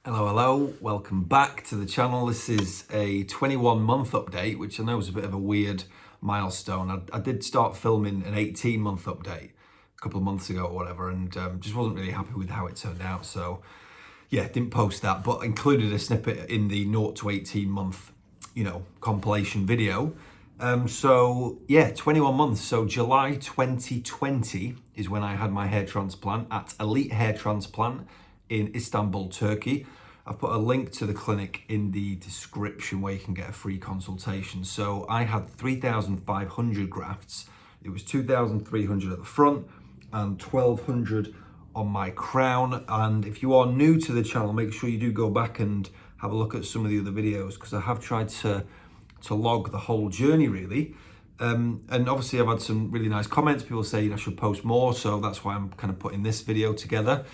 Hello, welcome back to the channel. This is a 21-month update, which I know is a bit of a weird milestone. I did start filming an 18-month update a couple of months ago or whatever, and just wasn't really happy with how it turned out. So yeah, didn't post that, but included a snippet in the 0 to 18-month, compilation video. So yeah, 21 months. So July 2020 is when I had my hair transplant at Elite Hair Transplant in Istanbul, Turkey. I've put a link to the clinic in the description where you can get a free consultation. So I had 3,500 grafts. It was 2,300 at the front and 1,200 on my crown. And if you are new to the channel, make sure you do go back and have a look at some of the other videos, because I have tried to log the whole journey really. And obviously I've had some really nice comments, people saying I should post more, so that's why I'm kind of putting this video together.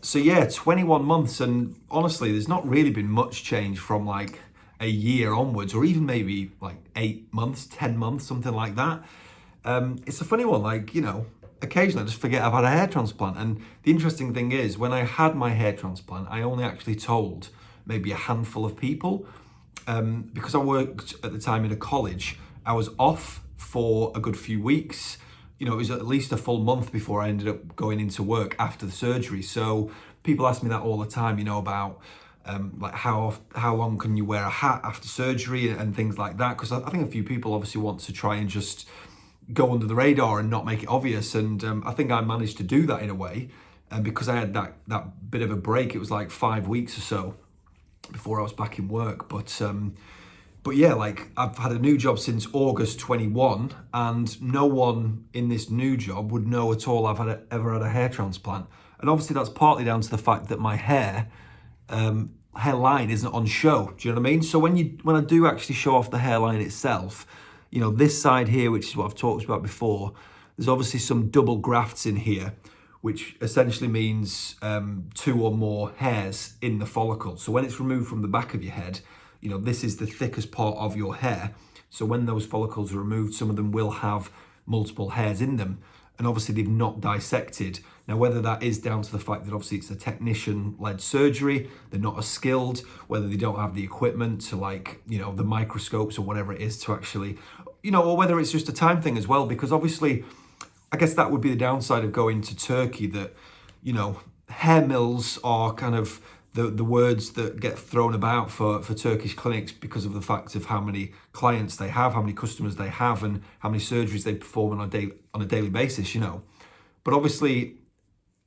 So yeah, 21 months, and honestly there's not really been much change from like a year onwards, or even maybe like 8 months, 10 months, something like that. It's a funny one, like, occasionally I just forget I've had a hair transplant. And the interesting thing is, when I had my hair transplant, I only actually told maybe a handful of people. Because I worked at the time in a college, I was off for a good few weeks. It was at least a full month before I ended up going into work after the surgery. So people ask me that all the time, about like how long can you wear a hat after surgery and things like that. Because I think a few people obviously want to try and just go under the radar and not make it obvious. And I think I managed to do that in a way. And because I had that bit of a break, it was like 5 weeks or so before I was back in work. But yeah, like, I've had a new job since August 21, and no one in this new job would know at all I've ever had a hair transplant. And obviously that's partly down to the fact that my hairline isn't on show. Do you know what I mean? So when I do actually show off the hairline itself, this side here, which is what I've talked about before, there's obviously some double grafts in here, which essentially means 2 or more hairs in the follicle. So when it's removed from the back of your head, this is the thickest part of your hair. So when those follicles are removed, some of them will have multiple hairs in them. And obviously they've not dissected. Now, whether that is down to the fact that obviously it's a technician-led surgery, they're not as skilled, whether they don't have the equipment to, like, the microscopes or whatever it is to actually, or whether it's just a time thing as well, because obviously, I guess that would be the downside of going to Turkey, that, hair mills are kind of the words that get thrown about for Turkish clinics, because of the fact of how many clients they have, how many customers they have, and how many surgeries they perform on a daily basis, But obviously,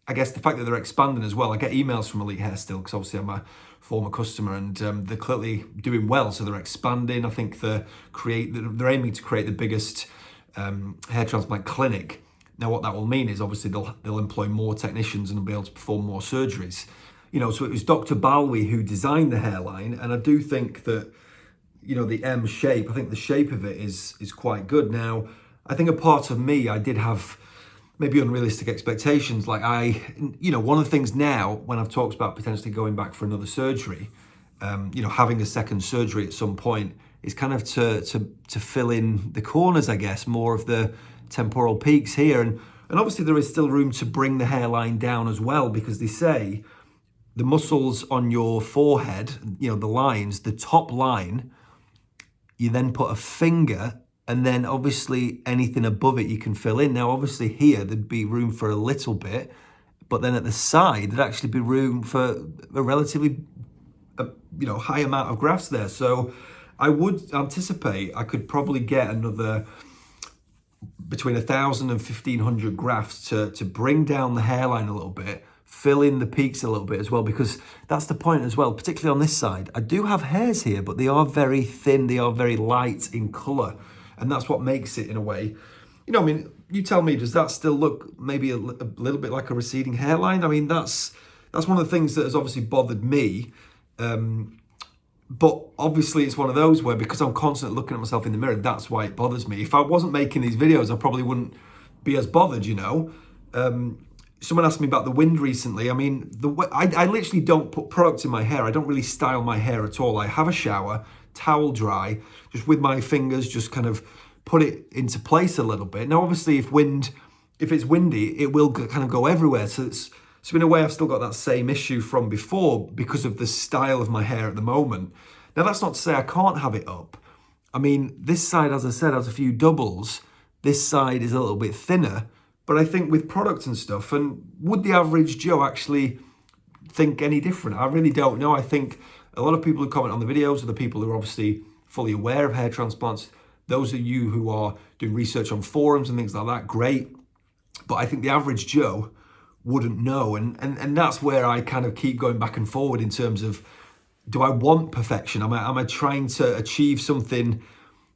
I guess the fact that they're expanding as well, I get emails from Elite Hair still, because obviously I'm a former customer, and they're clearly doing well, so they're expanding. I think they're aiming to create the biggest hair transplant clinic. Now, what that will mean is obviously they'll employ more technicians and they'll be able to perform more surgeries. So it was Dr. Balwi who designed the hairline, and I do think that, the M shape, I think the shape of it is quite good. Now, I think a part of me, I did have maybe unrealistic expectations. Like one of the things now, when I've talked about potentially going back for another surgery, having a second surgery at some point, is kind of to fill in the corners, I guess, more of the temporal peaks here. And obviously there is still room to bring the hairline down as well, because they say the muscles on your forehead, the lines, the top line, you then put a finger, and then obviously anything above it you can fill in. Now, obviously here there'd be room for a little bit, but then at the side there'd actually be room for a relatively high amount of grafts there. So I would anticipate I could probably get another between 1,000 and 1,500 grafts to bring down the hairline a little bit, fill in the peaks a little bit as well, because that's the point as well, particularly on this side. I do have hairs here, but they are very thin, they are very light in colour, and that's what makes it, in a way, you tell me, does that still look maybe a little bit like a receding hairline? I mean, that's one of the things that has obviously bothered me, but obviously it's one of those where, because I'm constantly looking at myself in the mirror, that's why it bothers me. If I wasn't making these videos, I probably wouldn't be as bothered, Someone asked me about the wind recently. I mean, I literally don't put product in my hair. I don't really style my hair at all. I have a shower, towel dry, just with my fingers, just kind of put it into place a little bit. Now, obviously, if it's windy, it will kind of go everywhere. So So in a way, I've still got that same issue from before because of the style of my hair at the moment. Now, that's not to say I can't have it up. I mean, this side, as I said, has a few doubles. This side is a little bit thinner. But I think with products and stuff, and would the average Joe actually think any different? I really don't know. I think a lot of people who comment on the videos are the people who are obviously fully aware of hair transplants. Those of you who are doing research on forums and things like that, great. But I think the average Joe wouldn't know. And that's where I kind of keep going back and forward in terms of, do I want perfection? Am I trying to achieve something?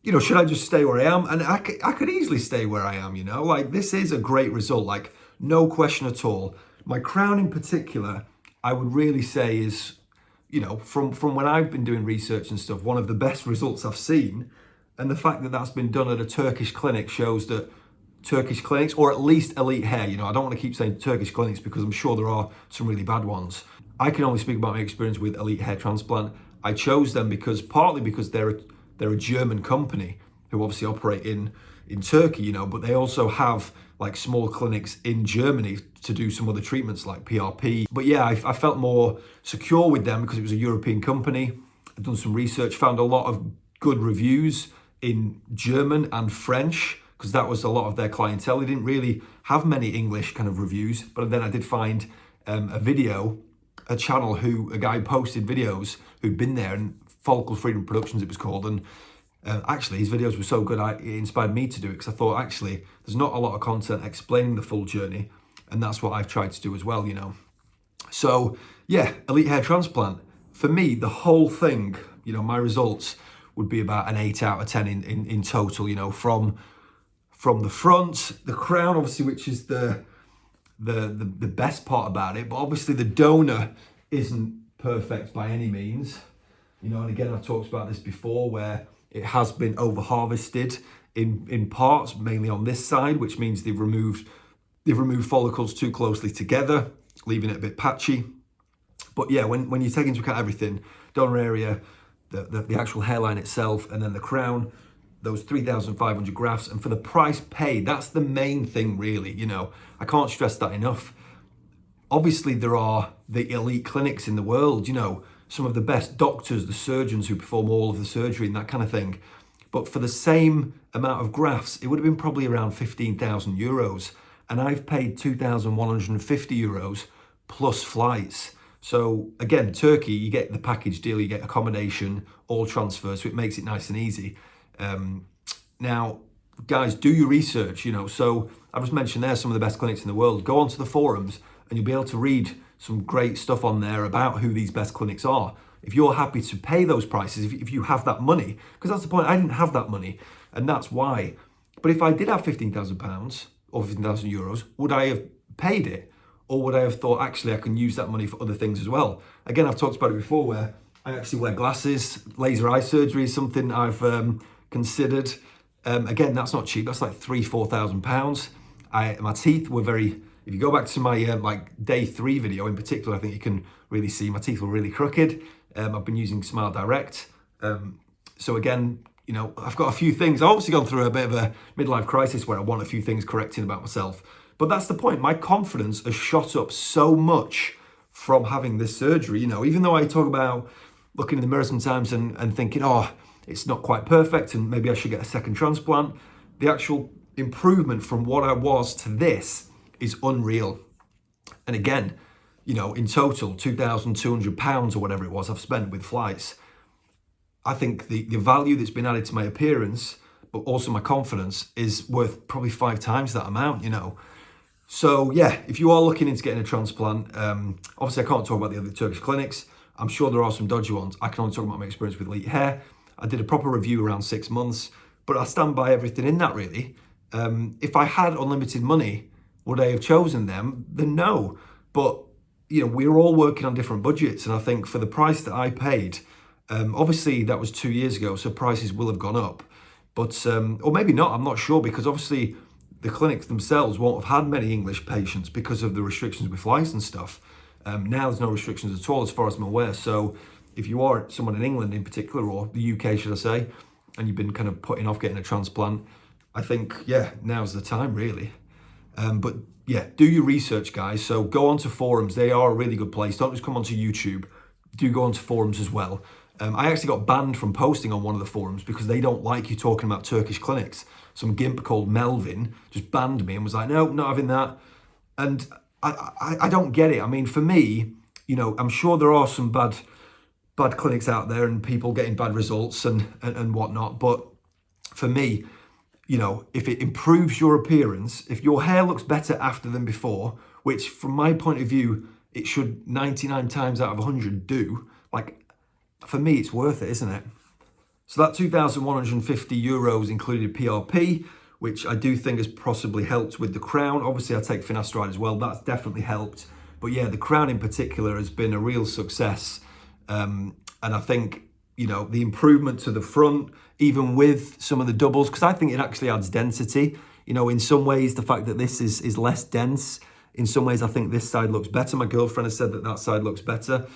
You know, should I just stay where I am? And I could easily stay where I am, you know? Like, this is a great result, like, no question at all. My crown in particular, I would really say is, you know, from when I've been doing research and stuff, one of the best results I've seen. And the fact that that's been done at a Turkish clinic shows that Turkish clinics, or at least Elite Hair, you know, I don't want to keep saying Turkish clinics because I'm sure there are some really bad ones. I can only speak about my experience with Elite Hair Transplant. I chose them partly because they're a German company who obviously operate in Turkey, you know, but they also have like small clinics in Germany to do some other treatments like PRP. But yeah, I felt more secure with them because it was a European company. I've done some research, found a lot of good reviews in German and French, because that was a lot of their clientele. They didn't really have many English kind of reviews, but then I did find a channel a guy posted videos who'd been there, and Follicle Freedom Productions it was called, and actually his videos were so good it inspired me to do it, because I thought actually there's not a lot of content explaining the full journey, and that's what I've tried to do as well, you know. So yeah, Elite Hair Transplant, for me, the whole thing, you know, my results would be about an 8 out of 10 in total, you know, from the front, the crown, obviously, which is the best part about it, but obviously the donor isn't perfect by any means, you know. And again, I've talked about this before, where it has been over harvested in parts, mainly on this side, which means they've removed follicles too closely together, leaving it a bit patchy. But yeah, when you take into account everything, donor area, the actual hairline itself, and then the crown, those 3,500 grafts, and for the price paid, that's the main thing really, you know. I can't stress that enough. Obviously there are the elite clinics in the world, you know, some of the best doctors, the surgeons who perform all of the surgery and that kind of thing. But for the same amount of grafts, it would have been probably around 15,000 euros. And I've paid 2,150 euros plus flights. So again, Turkey, you get the package deal, you get accommodation, all transfers, so it makes it nice and easy. Now, guys, do your research, you know. So I've just mentioned there some of the best clinics in the world. Go onto the forums and you'll be able to read some great stuff on there about who these best clinics are. If you're happy to pay those prices, if you have that money, because that's the point, I didn't have that money, and that's why. But if I did have £15,000 or 15,000 euros, would I have paid it? Or would I have thought, actually, I can use that money for other things as well? Again, I've talked about it before, where I actually wear glasses. Laser eye surgery is something I've considered. Again, that's not cheap. That's like £3,000-4,000. My teeth were very, if you go back to my like day 3 video in particular, I think you can really see my teeth were really crooked. I've been using Smile Direct. So again, you know, I've got a few things. I've obviously gone through a bit of a midlife crisis where I want a few things correcting about myself. But that's the point. My confidence has shot up so much from having this surgery. You know, even though I talk about looking in the mirror sometimes and thinking, oh, it's not quite perfect and maybe I should get a second transplant, the actual improvement from what I was to this is unreal. And again, you know, in total, £2,200 or whatever it was I've spent with flights. I think the value that's been added to my appearance, but also my confidence, is worth probably 5 times that amount, you know. So yeah, if you are looking into getting a transplant, obviously I can't talk about the other Turkish clinics. I'm sure there are some dodgy ones. I can only talk about my experience with Elite Hair. I did a proper review around 6 months, but I stand by everything in that really. If I had unlimited money, would I have chosen them? Then no. But, you know, we're all working on different budgets. And I think for the price that I paid, obviously that was 2 years ago, so prices will have gone up. But, or maybe not, I'm not sure, because obviously the clinics themselves won't have had many English patients because of the restrictions with flights and stuff. Now there's no restrictions at all as far as I'm aware. So if you are someone in England in particular, or the UK should I say, and you've been kind of putting off getting a transplant, I think, yeah, now's the time really. But yeah, do your research, guys. So go onto forums. They are a really good place. Don't just come onto YouTube. Do go onto forums as well. I actually got banned from posting on one of the forums because they don't like you talking about Turkish clinics. Some gimp called Melvin just banned me and was like, no, not having that. And I don't get it. I mean, for me, you know, I'm sure there are some bad clinics out there and people getting bad results and whatnot. But for me, you know, if it improves your appearance, if your hair looks better after than before, which from my point of view, it should 99 times out of 100 do, like, for me, it's worth it, isn't it? So that €2,150 included PRP, which I do think has possibly helped with the crown. Obviously, I take Finasteride as well. That's definitely helped. But yeah, the crown in particular has been a real success. And I think, you know, the improvement to the front, even with some of the doubles, because I think it actually adds density. You know, in some ways, the fact that this is less dense, in some ways, I think this side looks better. My girlfriend has said that that side looks better.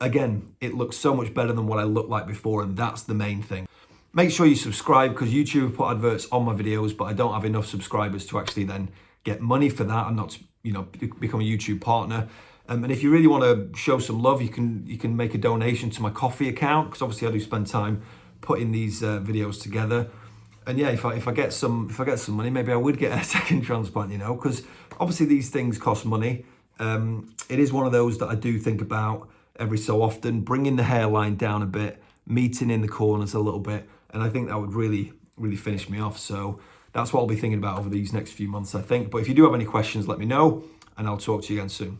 Again, it looks so much better than what I looked like before, and that's the main thing. Make sure you subscribe, because YouTube put adverts on my videos, but I don't have enough subscribers to actually then get money for that and not, you know, become a YouTube partner. And if you really want to show some love, you can make a donation to my coffee account, because obviously I do spend time putting these videos together. And yeah, if I get some money, maybe I would get a second transplant, you know, because obviously these things cost money. It is one of those that I do think about every so often, bringing the hairline down a bit, meeting in the corners a little bit, and I think that would really finish me off. So that's what I'll be thinking about over these next few months, I think. But if you do have any questions, let me know, and I'll talk to you again soon.